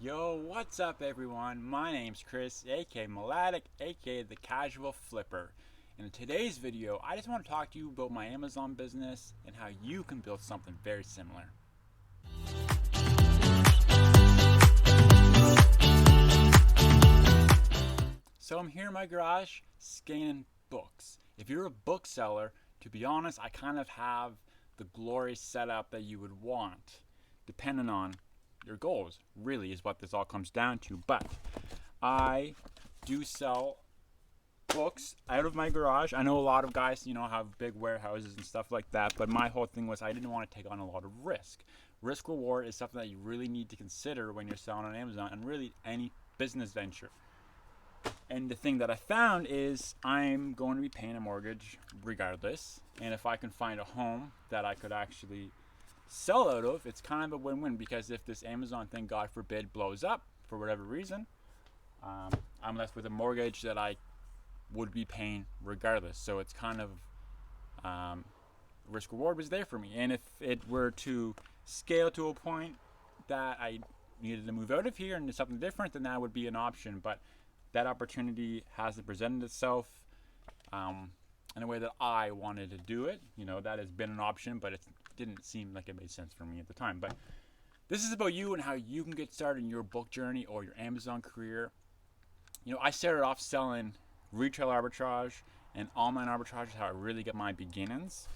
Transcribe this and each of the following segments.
Yo, what's up everyone? My name's Chris, aka Melodic, aka the Casual Flipper. And in today's video, I just want to talk to you about my Amazon business and how you can build something very similar. So I'm here in my garage scanning books. If you're a bookseller, to be honest, I kind of have the glorious setup that you would want, depending on your goals, really is what this all comes down to. But I do sell books out of my garage. I know a lot of guys, have big warehouses and stuff like that, but my whole thing was I didn't want to take on a lot of risk. Risk reward is something that you really need to consider when you're selling on Amazon and really any business venture. And the thing that I found is I'm going to be paying a mortgage regardless, and if I can find a home that I could actually sell out of, it's kind of a win-win, because if this Amazon thing, God forbid, blows up for whatever reason, I'm left with a mortgage that I would be paying regardless. So it's kind of risk reward was there for me. And if it were to scale to a point that I needed to move out of here and do something different, then that would be an option. But that opportunity hasn't presented itself in a way that I wanted to do it. That has been an option, but it didn't seem like it made sense for me at the time. But this is about you and how you can get started in your book journey or your Amazon career. I started off selling retail arbitrage and online arbitrage is how I really get my beginnings.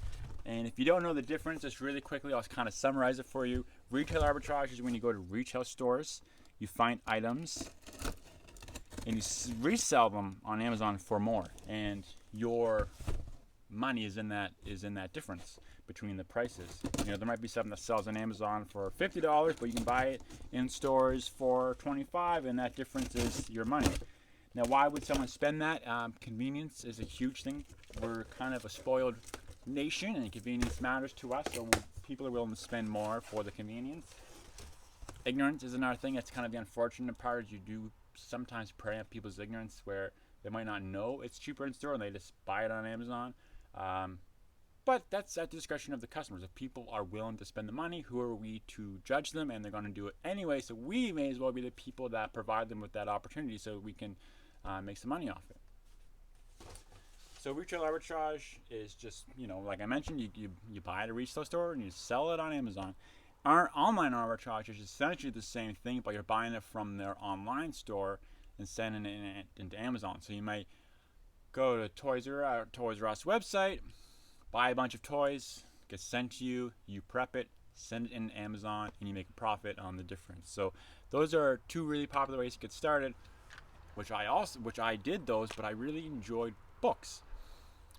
And if you don't know the difference, just really quickly, I'll kind of summarize it for you. Retail arbitrage is when you go to retail stores, you find items, and you resell them on Amazon for more, and your money is in that difference between the prices. There might be something that sells on Amazon for $50, but you can buy it in stores for $25, and that difference is your money. Now, why would someone spend that? Convenience is a huge thing. We're kind of a spoiled nation, and convenience matters to us, so people are willing to spend more for the convenience. Ignorance is another thing. That's kind of the unfortunate part, is you do sometimes prey on people's ignorance where they might not know it's cheaper in store and they just buy it on Amazon. But that's at the discretion of the customers. If people are willing to spend the money, who are we to judge them? And they're going to do it anyway, so we may as well be the people that provide them with that opportunity so we can make some money off it. So retail arbitrage is just, like I mentioned, you buy at a retail store and you sell it on Amazon. Our online arbitrage is essentially the same thing, but you're buying it from their online store and sending it into Amazon. So you might go to Toys R Us website, buy a bunch of toys, gets sent to you, you prep it, send it in Amazon, and you make a profit on the difference. So those are two really popular ways to get started, which I did those, but I really enjoyed books.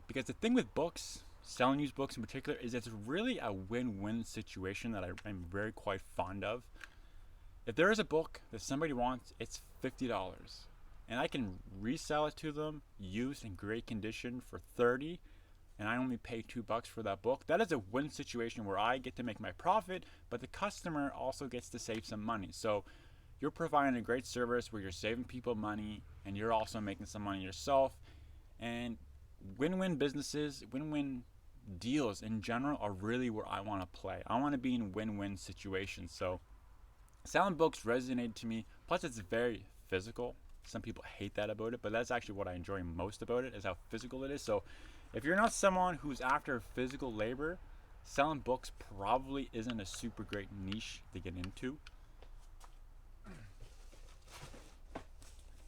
Because the thing with books, selling used books in particular, is it's really a win-win situation that I'm very quite fond of. If there is a book that somebody wants, it's $50, and I can resell it to them used in great condition for $30, and I only pay $2 for that book. That is a win situation where I get to make my profit, but the customer also gets to save some money. So you're providing a great service where you're saving people money and you're also making some money yourself. And win-win businesses, win-win deals in general are really where I want to play. I want to be in win-win situations. So selling books resonated to me. Plus, it's very physical. Some people hate that about it, but that's actually what I enjoy most about it, is how physical it is. So if you're not someone who's after physical labor, selling books probably isn't a super great niche to get into.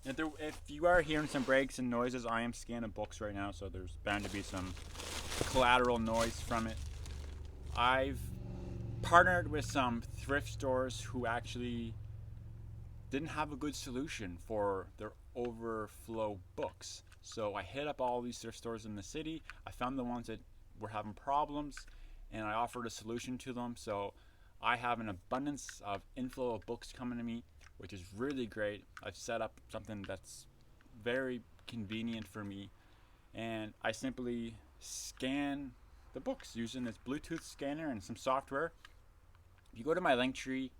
If you are hearing some breaks and noises, I am scanning books right now, so there's bound to be some collateral noise from it. I've partnered with some thrift stores who actually didn't have a good solution for their overflow books. So I hit up all these thrift stores in the city. I found the ones that were having problems, and I offered a solution to them. So I have an abundance of inflow of books coming to me, which is really great. I've set up something that's very convenient for me, and I simply scan the books using this Bluetooth scanner and some software. If you go to my link tree,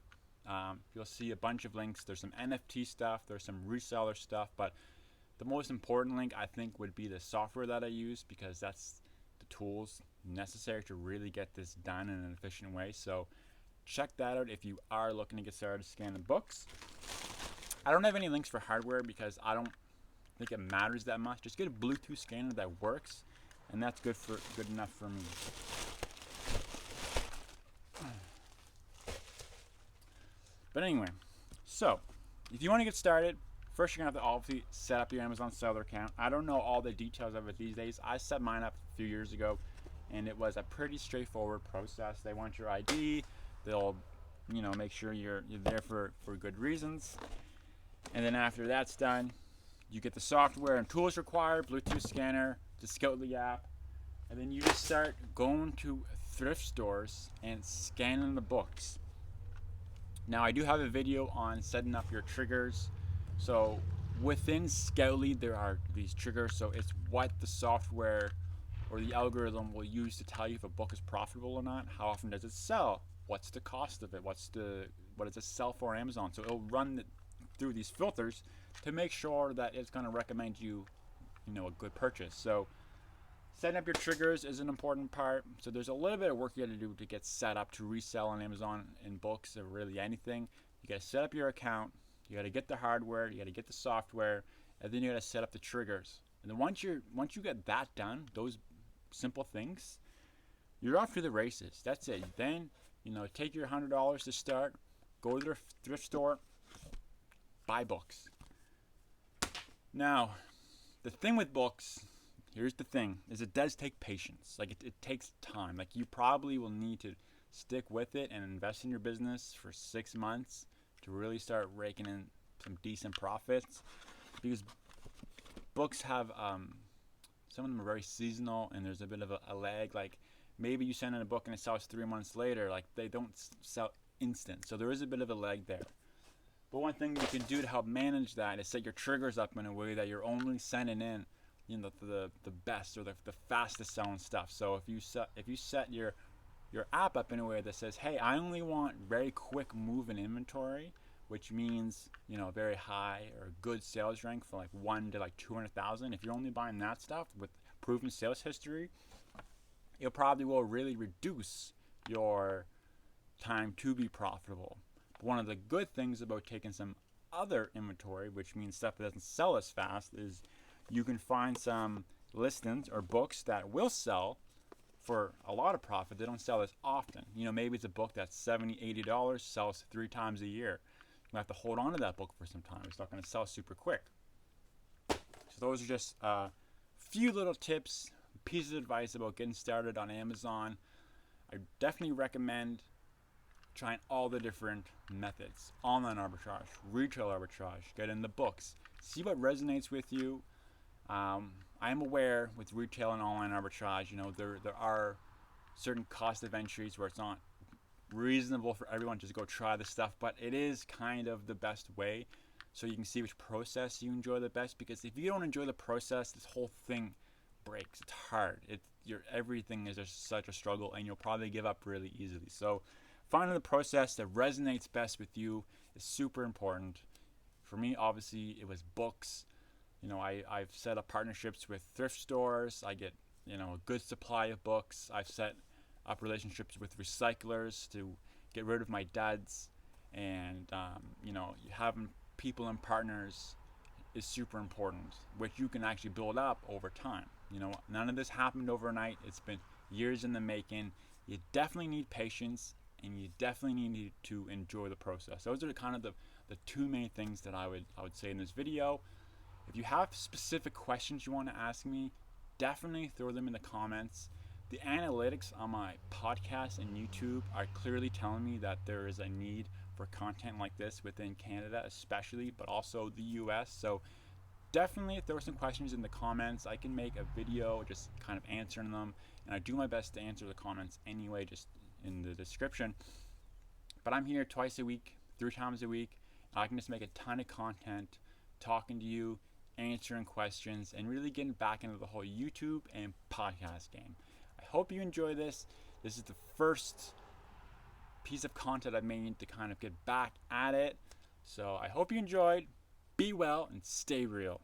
you'll see a bunch of links. There's some NFT stuff, there's some reseller stuff, but the most important link I think would be the software that I use, because that's the tools necessary to really get this done in an efficient way. So check that out if you are looking to get started scanning books. I don't have any links for hardware because I don't think it matters that much. Just get a Bluetooth scanner that works, and that's good enough for me. But anyway, so if you want to get started, first you're going to have to obviously set up your Amazon seller account. I don't know all the details of it these days. I set mine up a few years ago, and it was a pretty straightforward process. They want your ID. They'll, make sure you're there for good reasons. And then after that's done, you get the software and tools required, Bluetooth scanner, the Scoutly app, and then you just start going to thrift stores and scanning the books. Now, I do have a video on setting up your triggers. So within Scoutly, there are these triggers. So it's what the software or the algorithm will use to tell you if a book is profitable or not. How often does it sell? What's the cost of it? What does it sell for on Amazon? So it'll run through these filters to make sure that it's going to recommend you, a good purchase. So setting up your triggers is an important part. So there's a little bit of work you got to do to get set up to resell on Amazon in books or really anything. You got to set up your account. You got to get the hardware. You got to get the software, and then you got to set up the triggers. And then once you get that done, those simple things, you're off to the races. That's it. Then take your $100 to start. Go to the thrift store. Buy books. Now, the thing with books, here's the thing, is it does take patience. Like it takes time. Like you probably will need to stick with it and invest in your business for 6 months to really start raking in some decent profits, because books have some of them are very seasonal, and there's a bit of a lag. Like maybe you send in a book and it sells 3 months later. Like they don't sell instant, so there is a bit of a lag there. But one thing you can do to help manage that is set your triggers up in a way that you're only sending in the best or the fastest selling stuff. So if you set your app up in a way that says, hey, I only want very quick moving inventory, which means very high or good sales rank for like 1 to like 200,000. If you're only buying that stuff with proven sales history, it probably will really reduce your time to be profitable. But one of the good things about taking some other inventory, which means stuff that doesn't sell as fast, is you can find some listings or books that will sell for a lot of profit. They don't sell as often. Maybe it's a book that's $70, $80, sells 3 times a year. You have to hold on to that book for some time. It's not going to sell super quick. So those are just a few little tips, pieces of advice about getting started on Amazon. I definitely recommend trying all the different methods. Online arbitrage, retail arbitrage, get in the books. See what resonates with you. I am aware with retail and online arbitrage, there are certain cost of entries where it's not reasonable for everyone to just go try the stuff, but it is kind of the best way, so you can see which process you enjoy the best. Because if you don't enjoy the process, this whole thing breaks. It's hard. Everything is just such a struggle, and you'll probably give up really easily. So finding the process that resonates best with you is super important. For me, obviously, it was books. I've set up partnerships with thrift stores. I get, a good supply of books. I've set up relationships with recyclers to get rid of my duds. And, having people and partners is super important, which you can actually build up over time. None of this happened overnight. It's been years in the making. You definitely need patience, and you definitely need to enjoy the process. Those are kind of the 2 main things that I would say in this video. If you have specific questions you want to ask me, definitely throw them in the comments. The analytics on my podcast and YouTube are clearly telling me that there is a need for content like this within Canada especially, but also the US. So definitely throw some questions in the comments. I can make a video just kind of answering them, and I do my best to answer the comments anyway, just in the description. But I'm here twice a week, 3 times a week. I can just make a ton of content talking to you, answering questions, and really getting back into the whole YouTube and podcast game. I hope you enjoy this. This is the first piece of content I made to kind of get back at it. So I hope you enjoyed. Be well and stay real.